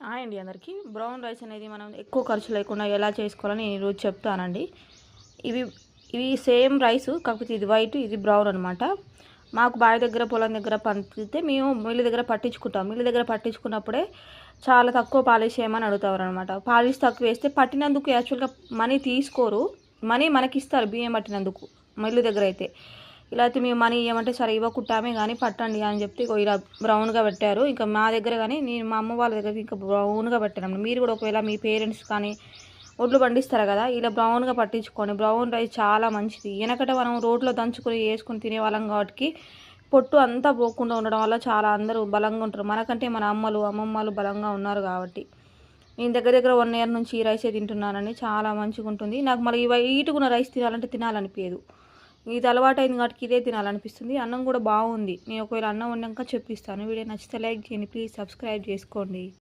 Hi అండి అందరికీ. Brown rice అనేది మనం ఎక్కువ ఖర్చు లేకుండా ఎలా చేసుకోవాలని నేను ఈరోజు చెప్తానండి. ఇవి ఇవి సేమ్ రైస్, కాకపోతే ఇది వైట్, ఇది బ్రౌన్ అనమాట. మాకు బావి దగ్గర పొలం దగ్గర పండితే మేము మిల్లు దగ్గర పట్టించుకుంటాం. మిల్లు దగ్గర పట్టించుకున్నప్పుడే చాలా తక్కువ పాలిష్ చేయమని అడుగుతారు అనమాట. పాలిష్ తక్కువ వేస్తే పట్టినందుకు యాక్చువల్గా మనీ తీసుకోరు, మనీ మనకి ఇస్తారు బియ్యం పట్టినందుకు మిల్లు దగ్గర అయితే. ఇలా అయితే మేము మనీ ఇవ్వమంటే సరే ఇవ్వకుట్టామే కానీ పట్టండి అని చెప్తే ఇలా బ్రౌన్గా పెట్టారు. ఇంకా మా దగ్గర కానీ నేను మా అమ్మ వాళ్ళ దగ్గర ఇంకా బ్రౌన్గా పెట్టాను. మీరు కూడా ఒకవేళ మీ పేరెంట్స్ కానీ ఒడ్లు పండిస్తారు కదా, ఇలా బ్రౌన్గా పట్టించుకోండి. బ్రౌన్ రైస్ చాలా మంచిది. వెనకట మనం రోడ్లో దంచుకొని వేసుకొని తినేవాళ్ళం కాబట్టి పొట్టు అంతా పోకుండా ఉండడం వల్ల చాలా అందరూ బలంగా ఉంటారు. మనకంటే మన అమ్మలు అమ్మమ్మలు బలంగా ఉన్నారు కాబట్టి. నేను దగ్గర దగ్గర 1 year నుంచి ఈ రైసే తింటున్నానండి. చాలా మంచిగా ఉంటుంది. నాకు మళ్ళీ ఈ వైట్గా రైస్ తినాలంటే తినాలనిపించదు. ఇది అలవాటైంది కాబట్టి ఇదే తినాలనిపిస్తుంది. అన్నం కూడా బాగుంది. నేను ఒకవేళ అన్నం వండాక చెప్పిస్తాను. వీడియో నచ్చితే లైక్ చేయండి, ప్లీజ్ సబ్స్క్రైబ్ చేసుకోండి.